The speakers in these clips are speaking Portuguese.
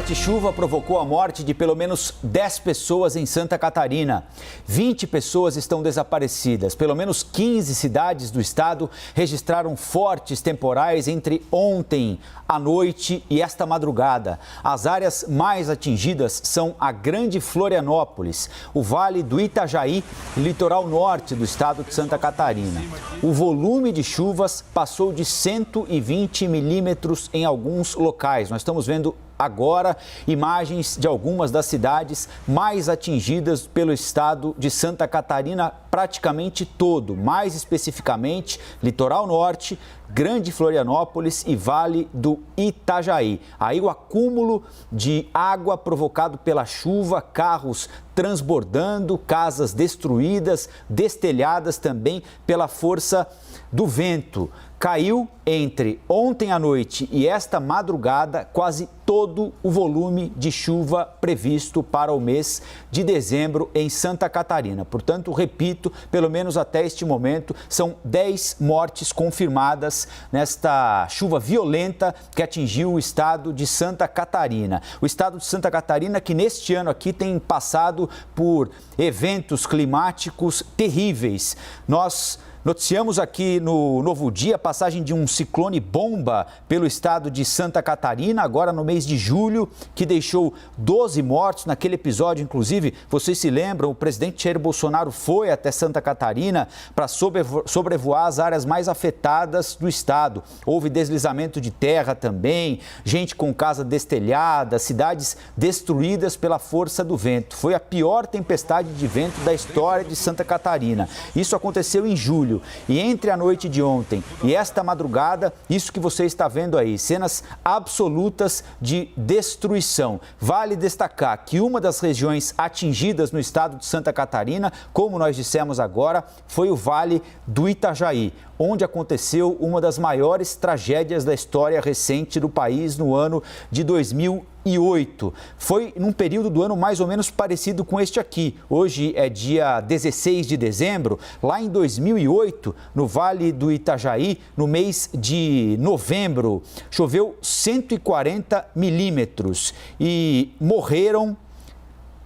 forte chuva provocou a morte de pelo menos 10 pessoas em Santa Catarina. 20 pessoas estão desaparecidas. Pelo menos 15 cidades do estado registraram fortes temporais entre ontem à noite e esta madrugada. As áreas mais atingidas são a Grande Florianópolis, o Vale do Itajaí e litoral norte do estado de Santa Catarina. O volume de chuvas passou de 120 milímetros em alguns locais. Nós estamos vendo agora imagens de algumas das cidades mais atingidas pelo estado de Santa Catarina, praticamente todo, mais especificamente litoral norte, Grande Florianópolis e Vale do Itajaí. Aí o acúmulo de água provocado pela chuva, carros transbordando, casas destruídas, destelhadas também pela força do vento. Caiu entre ontem à noite e esta madrugada quase todo o volume de chuva previsto para o mês de dezembro em Santa Catarina. Portanto, repito, pelo menos até este momento, são 10 mortes confirmadas nesta chuva violenta que atingiu o estado de Santa Catarina. O estado de Santa Catarina que neste ano aqui tem passado por eventos climáticos terríveis. Nós noticiamos aqui no Novo Dia a passagem de um ciclone bomba pelo estado de Santa Catarina, agora no mês de julho, que deixou 12 mortos. Naquele episódio, inclusive, vocês se lembram, o presidente Jair Bolsonaro foi até Santa Catarina para sobrevoar as áreas mais afetadas do estado. Houve deslizamento de terra também, gente com casa destelhada, cidades destruídas pela força do vento. Foi a pior tempestade de vento da história de Santa Catarina. Isso aconteceu em julho. E entre a noite de ontem e esta madrugada, isso que você está vendo aí, cenas absolutas de destruição. Vale destacar que uma das regiões atingidas no estado de Santa Catarina, como nós dissemos agora, foi o Vale do Itajaí, onde aconteceu uma das maiores tragédias da história recente do país no ano de 2008. Foi num período do ano mais ou menos parecido com este aqui. Hoje é dia 16 de dezembro. Lá em 2008, no Vale do Itajaí, no mês de novembro, choveu 140 milímetros e morreram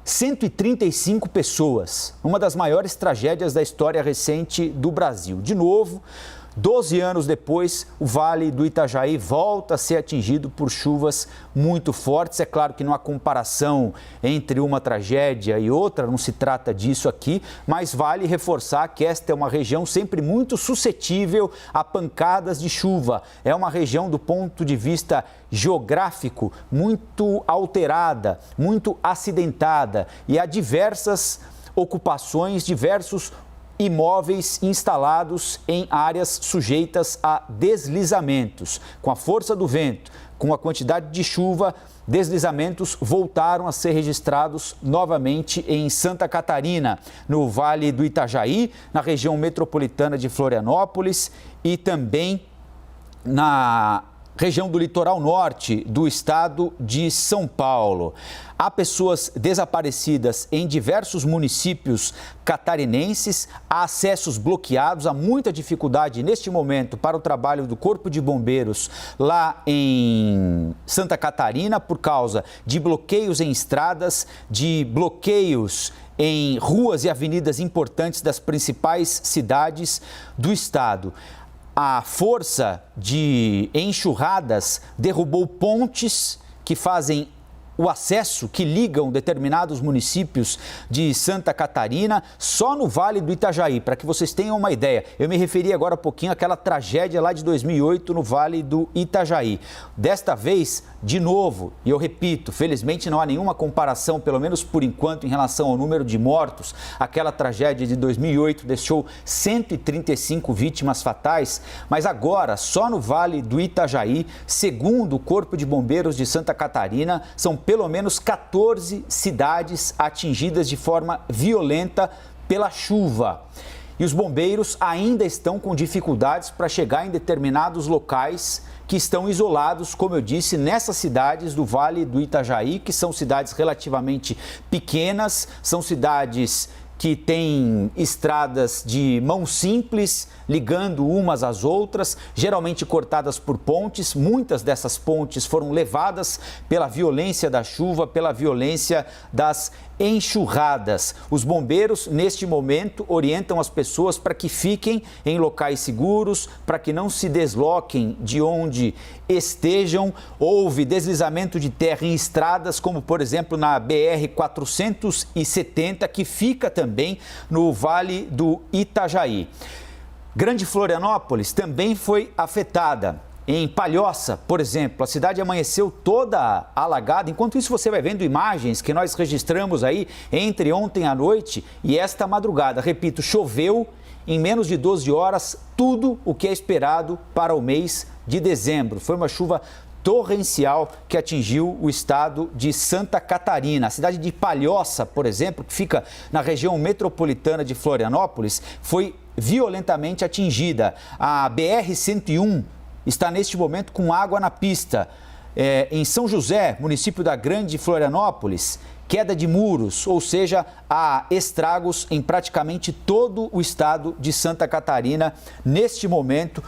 135 pessoas, uma das maiores tragédias da história recente do Brasil. De novo, 12 anos depois, o Vale do Itajaí volta a ser atingido por chuvas muito fortes. É claro que não há comparação entre uma tragédia e outra, não se trata disso aqui, mas vale reforçar que esta é uma região sempre muito suscetível a pancadas de chuva. É uma região, do ponto de vista geográfico, muito alterada, muito acidentada, e há diversas ocupações, diversos imóveis instalados em áreas sujeitas a deslizamentos. Com a força do vento, com a quantidade de chuva, deslizamentos voltaram a ser registrados novamente em Santa Catarina, no Vale do Itajaí, na região metropolitana de Florianópolis e também na região do litoral norte do estado de São Paulo. Há pessoas desaparecidas em diversos municípios catarinenses, há acessos bloqueados, há muita dificuldade neste momento para o trabalho do Corpo de Bombeiros lá em Santa Catarina por causa de bloqueios em estradas, de bloqueios em ruas e avenidas importantes das principais cidades do estado. A força de enxurradas derrubou pontes que fazem o acesso, que ligam determinados municípios de Santa Catarina, só no Vale do Itajaí, para que vocês tenham uma ideia. Eu me referi agora há pouquinho àquela tragédia lá de 2008 no Vale do Itajaí. Desta vez, de novo, e eu repito, felizmente não há nenhuma comparação, pelo menos por enquanto, em relação ao número de mortos. Aquela tragédia de 2008 deixou 135 vítimas fatais, mas agora, só no Vale do Itajaí, segundo o Corpo de Bombeiros de Santa Catarina, são pelo menos 14 cidades atingidas de forma violenta pela chuva. E os bombeiros ainda estão com dificuldades para chegar em determinados locais que estão isolados, como eu disse, nessas cidades do Vale do Itajaí, que são cidades relativamente pequenas, são cidades que tem estradas de mão simples, ligando umas às outras, geralmente cortadas por pontes. Muitas dessas pontes foram levadas pela violência da chuva, pela violência das enxurradas. Os bombeiros, neste momento, orientam as pessoas para que fiquem em locais seguros, para que não se desloquem de onde estejam. Houve deslizamento de terra em estradas, como por exemplo na BR-470, que fica também no Vale do Itajaí. Grande Florianópolis também foi afetada. Em Palhoça, por exemplo, a cidade amanheceu toda alagada. Enquanto isso, você vai vendo imagens que nós registramos aí entre ontem à noite e esta madrugada. Repito, choveu em menos de 12 horas tudo o que é esperado para o mês de dezembro. Foi uma chuva torrencial que atingiu o estado de Santa Catarina. A cidade de Palhoça, por exemplo, que fica na região metropolitana de Florianópolis, foi violentamente atingida. A BR-101 está neste momento com água na pista. Em São José, município da Grande Florianópolis, queda de muros, ou seja, há estragos em praticamente todo o estado de Santa Catarina neste momento.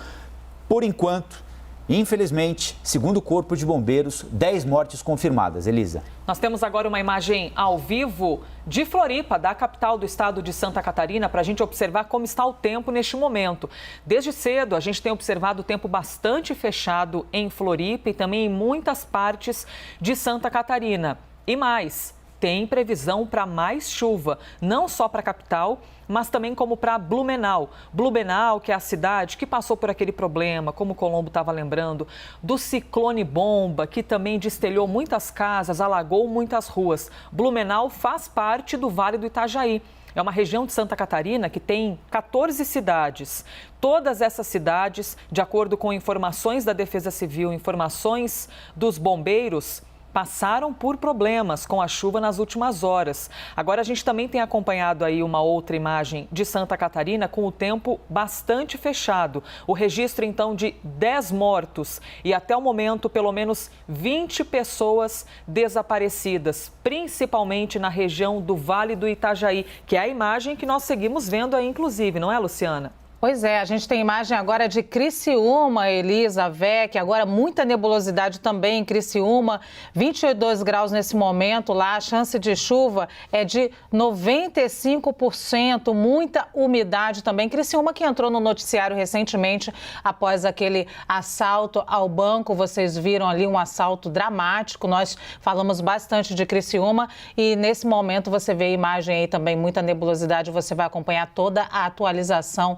Por enquanto, infelizmente, segundo o Corpo de Bombeiros, 10 mortes confirmadas. Elisa. Nós temos agora uma imagem ao vivo de Floripa, da capital do estado de Santa Catarina, para a gente observar como está o tempo neste momento. Desde cedo, a gente tem observado o tempo bastante fechado em Floripa e também em muitas partes de Santa Catarina. E mais, tem previsão para mais chuva, não só para a capital, mas também como para Blumenau. Blumenau, que é a cidade que passou por aquele problema, como o Colombo estava lembrando, do ciclone bomba, que também destelhou muitas casas, alagou muitas ruas. Blumenau faz parte do Vale do Itajaí. É uma região de Santa Catarina que tem 14 cidades. Todas essas cidades, de acordo com informações da Defesa Civil, informações dos bombeiros, passaram por problemas com a chuva nas últimas horas. Agora a gente também tem acompanhado aí uma outra imagem de Santa Catarina com o tempo bastante fechado. O registro então de 10 mortos e até o momento pelo menos 20 pessoas desaparecidas, principalmente na região do Vale do Itajaí, que é a imagem que nós seguimos vendo aí inclusive, não é, Luciana? Pois é, a gente tem imagem agora de Criciúma, Elisa, Vec, agora muita nebulosidade também em Criciúma, 22 graus nesse momento lá, a chance de chuva é de 95%, muita umidade também. Criciúma que entrou no noticiário recentemente após aquele assalto ao banco, vocês viram ali um assalto dramático, nós falamos bastante de Criciúma e nesse momento você vê a imagem aí também, muita nebulosidade, você vai acompanhar toda a atualização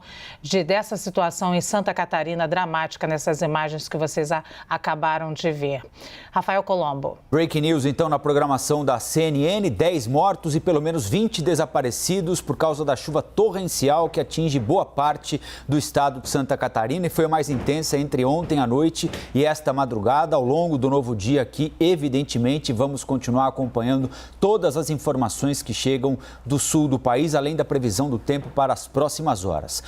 dessa situação em Santa Catarina, dramática nessas imagens que vocês acabaram de ver. Rafael Colombo. Breaking news, então, na programação da CNN, 10 mortos e pelo menos 20 desaparecidos por causa da chuva torrencial que atinge boa parte do estado de Santa Catarina e foi a mais intensa entre ontem à noite e esta madrugada. Ao longo do novo dia aqui, evidentemente, vamos continuar acompanhando todas as informações que chegam do sul do país, além da previsão do tempo para as próximas horas.